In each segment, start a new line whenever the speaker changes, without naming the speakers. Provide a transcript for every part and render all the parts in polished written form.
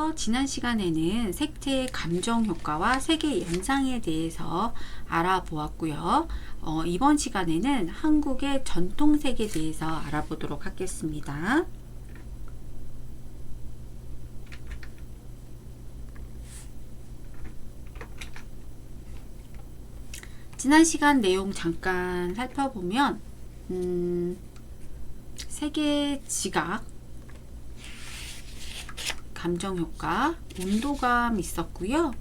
그래서 지난 시간에는 색채의 감정 효과와 색의 연상에 대해서 알아보았고요. 이번 시간에는 한국의 전통색에 대해서 알아보도록 하겠습니다. 지난 시간 내용 잠깐 살펴보면 색의 지각, 감정효과, 온도감 있었고요.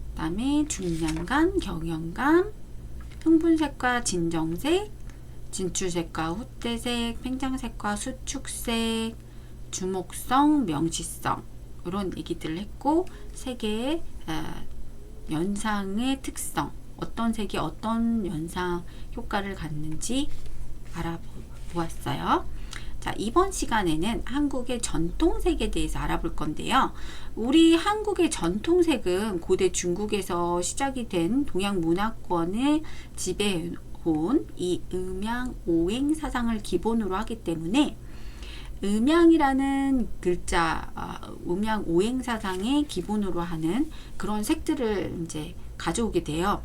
그 다음에 중량감, 경연감, 흥분색과 진정색, 진출색과 후퇴색, 팽창색과 수축색, 주목성, 명시성 이런 얘기들을 했고, 색의 연상의 특성, 어떤 색이 어떤 연상 효과를 갖는지 알아보았어요. 자, 이번 시간에는 한국의 전통색에 대해서 알아볼 건데요. 우리 한국의 전통색은 고대 중국에서 시작이 된 동양 문화권을 지배해온 이 음양 오행 사상을 기본으로 하기 때문에 음양이라는 글자, 음양 오행 사상의 기본으로 하는 그런 색들을 이제 가져오게 돼요.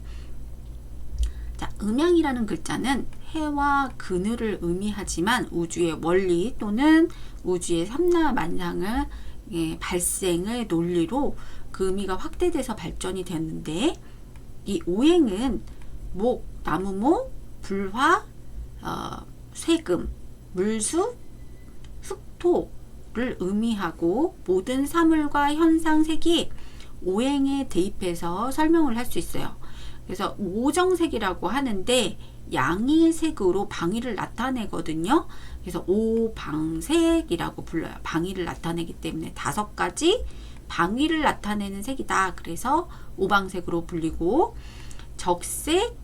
자, 음양이라는 글자는 해와 그늘을 의미하지만 우주의 원리 또는 우주의 삼라만상을 발생의 논리로 그 의미가 확대돼서 발전이 됐는데, 이 오행은 목, 나무목, 불화, 쇠금, 물수, 흑토를 의미하고 모든 사물과 현상색이 오행에 대입해서 설명을 할 수 있어요. 그래서 오정색이라고 하는데 양의 색으로 방위를 나타내거든요. 그래서 오방색이라고 불러요. 방위를 나타내기 때문에 5가지 방위를 나타내는 색이다. 그래서 오방색으로 불리고, 적색,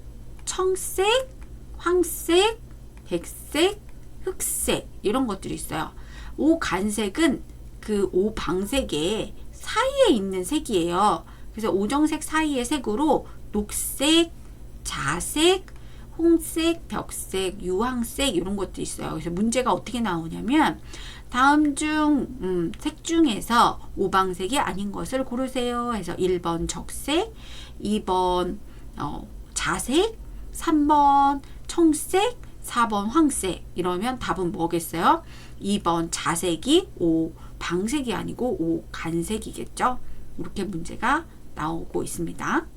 청색, 황색, 백색, 흑색 이런 것들이 있어요. 오간색은 그 오방색의 사이에 있는 색이에요. 그래서 오정색 사이의 색으로 녹색, 자색, 홍색, 벽색, 유황색 이런 것도 있어요. 그래서 문제가 어떻게 나오냐면 다음 중 색 중에서 오방색이 아닌 것을 고르세요 해서 1번 적색, 2번 자색, 3번 청색, 4번 황색. 이러면 답은 뭐겠어요? 2번 자색이 오방색이 아니고 오간색이겠죠. 이렇게 문제가 나오고 있습니다.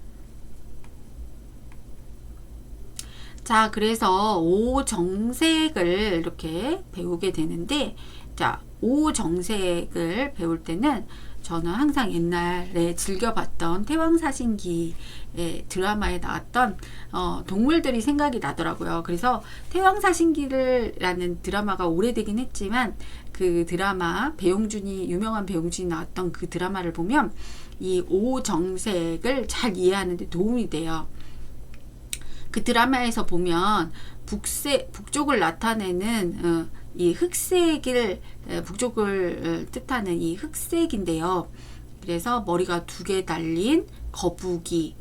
자, 그래서 오정색을 이렇게 배우게 되는데, 자, 오정색을 배울 때는 저는 항상 옛날에 즐겨봤던 태왕사신기 드라마에 나왔던 동물들이 생각이 나더라고요. 그래서 태왕사신기라는 드라마가 오래되긴 했지만 그 드라마 유명한 배용준이 나왔던 그 드라마를 보면 이 오정색을 잘 이해하는 데 도움이 돼요. 그 드라마에서 보면 북쪽을 나타내는 이 흑색을 북쪽을 뜻하는 이 흑색인데요. 그래서 머리가 2개 달린 거북이라는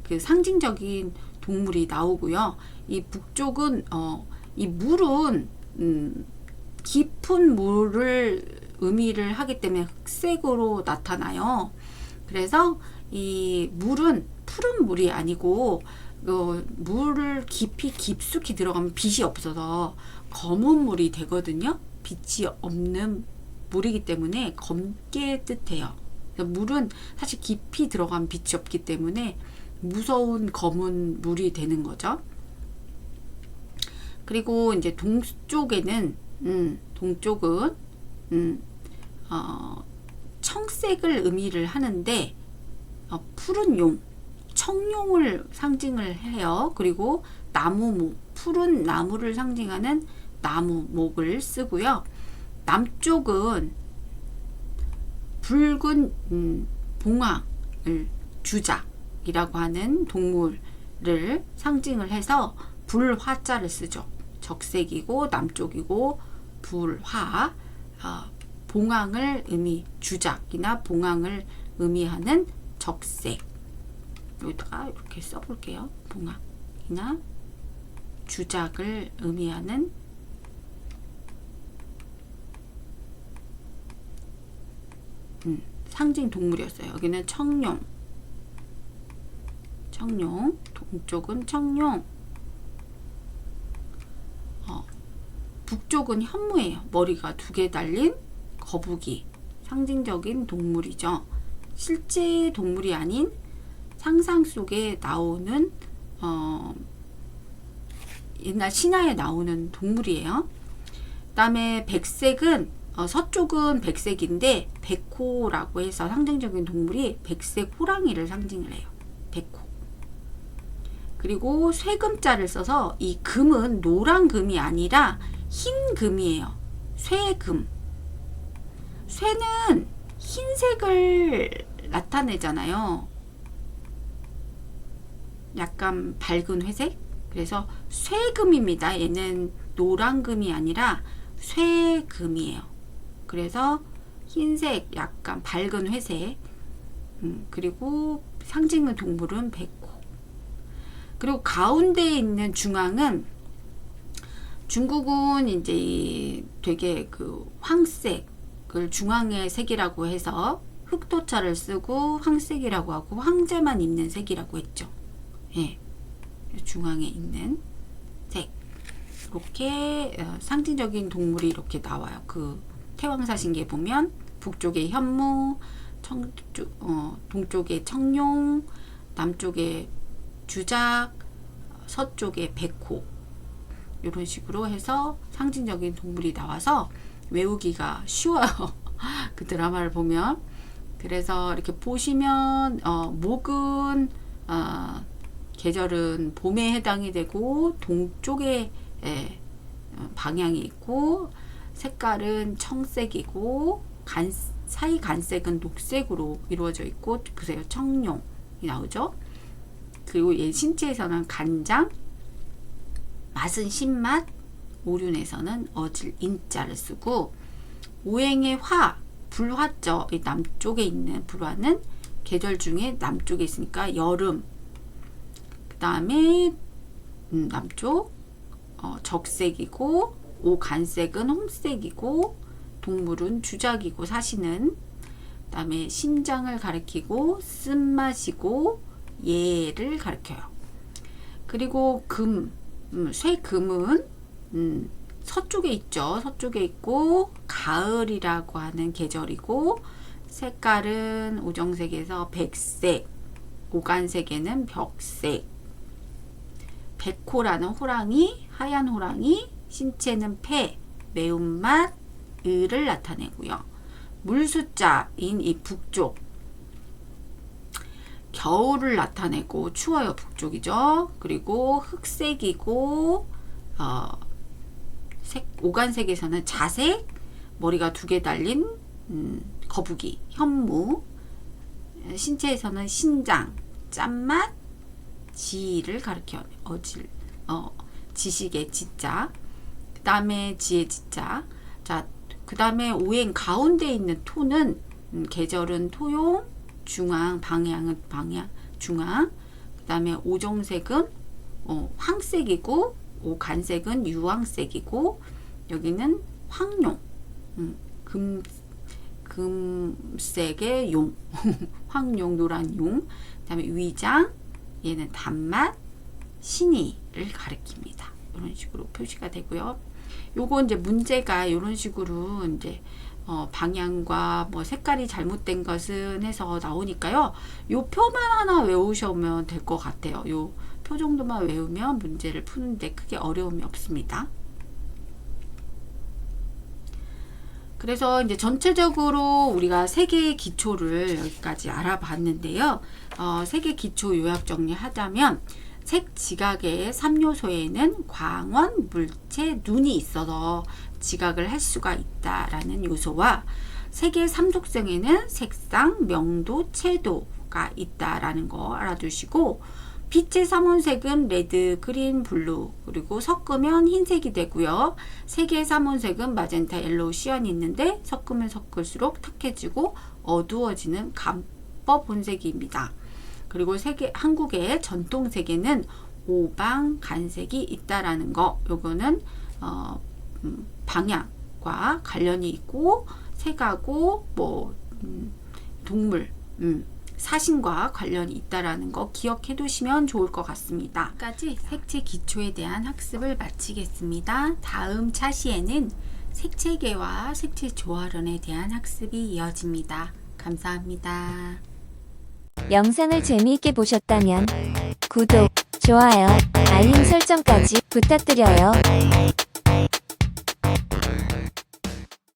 그 상징적인 동물이 나오고요. 이 북쪽은 이 물은 깊은 물을 의미를 하기 때문에 흑색으로 나타나요. 그래서 이 물은 푸른 물이 아니고 물을 깊숙이 들어가면 빛이 없어서 검은 물이 되거든요. 빛이 없는 물이기 때문에 검게 뜻해요. 물은 사실 깊이 들어가면 빛이 없기 때문에 무서운 검은 물이 되는 거죠. 그리고 이제 동쪽은 청색을 의미를 하는데 푸른 용, 청룡을 상징을 해요. 그리고 나무목, 푸른 나무를 상징하는 나무목을 쓰고요. 남쪽은 붉은 봉황을 주작이라고 하는 동물을 상징을 해서 불화자를 쓰죠. 적색이고 남쪽이고 불화, 봉황을 주작이나 봉황을 의미하는 적색. 여기다가 이렇게 써볼게요. 봉황이나 주작을 의미하는 상징 동물이었어요. 여기는 청룡, 동쪽은 청룡, 북쪽은 현무예요. 머리가 2개 달린 거북이, 상징적인 동물이죠. 실제 동물이 아닌 상상 속에 나오는 옛날 신화에 나오는 동물이에요. 그 다음에 백색은 서쪽은 백색인데 백호라고 해서 상징적인 동물이 백색 호랑이를 상징을 해요. 백호. 그리고 쇠금자를 써서 이 금은 노란 금이 아니라 흰 금이에요. 쇠금. 쇠는 흰색을 나타내잖아요. 약간 밝은 회색. 그래서 쇠금입니다. 얘는 노란 금이 아니라 쇠금이에요. 그래서 흰색, 약간 밝은 회색. 그리고 상징의 동물은 백호. 그리고 가운데에 있는 중앙은 중국은 이제 되게 그 황색을 중앙의 색이라고 해서 흑토차를 쓰고 황색이라고 하고 황제만 입는 색이라고 했죠. 예. 중앙에 있는 색. 이렇게 상징적인 동물이 이렇게 나와요. 그 태왕사신기에 보면 북쪽에 현무, 동쪽에 청룡, 남쪽에 주작, 서쪽에 백호, 이런 식으로 해서 상징적인 동물이 나와서 외우기가 쉬워요. 그 드라마를 보면. 그래서 이렇게 보시면 목은 계절은 봄에 해당이 되고 동쪽에 방향이 있고, 색깔은 청색이고 사이 간색은 녹색으로 이루어져 있고, 보세요. 청룡이 나오죠. 그리고 얘 신체에서는 간장, 맛은 신맛, 오륜에서는 어질 인자를 쓰고, 오행의 화, 불화죠. 이 남쪽에 있는 불화는 계절 중에 남쪽에 있으니까 여름. 그 다음에 남쪽 적색이고, 오간색은 홍색이고, 동물은 주작이고 사시는. 그 다음에 신장을 가리키고 쓴맛이고 예를 가리켜요. 그리고 금, 쇠금은 서쪽에 있죠. 서쪽에 있고 가을이라고 하는 계절이고, 색깔은 오정색에서 백색, 오간색에는 벽색. 백호라는 호랑이, 하얀 호랑이, 신체는 폐, 매운맛, 을을 나타내고요. 물숫자인 이 북쪽, 겨울을 나타내고 추워요. 북쪽이죠. 그리고 흑색이고 오간색에서는 자색, 머리가 2개 달린 거북이, 현무, 신체에서는 신장, 짠맛, 지를 가리켜요. 어질, 지식의 지자, 그 다음에 지의 지자. 자, 그 다음에 오행 가운데 있는 토는 계절은 토용, 중앙, 방향은 중앙. 그 다음에 오정색은 황색이고, 오간색은 유황색이고, 여기는 황룡, 금색의 용, 황룡, 노란 용. 그 다음에 위장, 얘는 단맛, 신의를 가리킵니다. 이런 식으로 표시가 되고요. 요거 이제 문제가 이런 식으로 이제 방향과 뭐 색깔이 잘못된 것은 해서 나오니까요. 요 표만 하나 외우시면 될 것 같아요. 요 표 정도만 외우면 문제를 푸는데 크게 어려움이 없습니다. 그래서 이제 전체적으로 우리가 세계의 기초를 여기까지 알아봤는데요. 세계 기초 요약 정리하자면, 색 지각의 3요소에는 광원, 물체, 눈이 있어서 지각을 할 수가 있다라는 요소와, 색의 3속성에는 색상, 명도, 채도가 있다라는 거 알아두시고, 빛의 3원색은 레드, 그린, 블루, 그리고 섞으면 흰색이 되고요. 색의 3원색은 마젠타, 옐로우, 시안이 있는데 섞으면 섞을수록 탁해지고 어두워지는 감법 혼색입니다. 그리고 한국의 전통색에는 오방, 간색이 있다라는 거, 요거는 방향과 관련이 있고, 색하고 뭐 동물, 사신과 관련이 있다라는 거 기억해 두시면 좋을 것 같습니다. 여기까지 색채 기초에 대한 학습을 마치겠습니다. 다음 차시에는 색채계와 색채 조화론에 대한 학습이 이어집니다. 감사합니다.
영상을 재미있게 보셨다면 구독, 좋아요, 알림 설정까지 부탁드려요.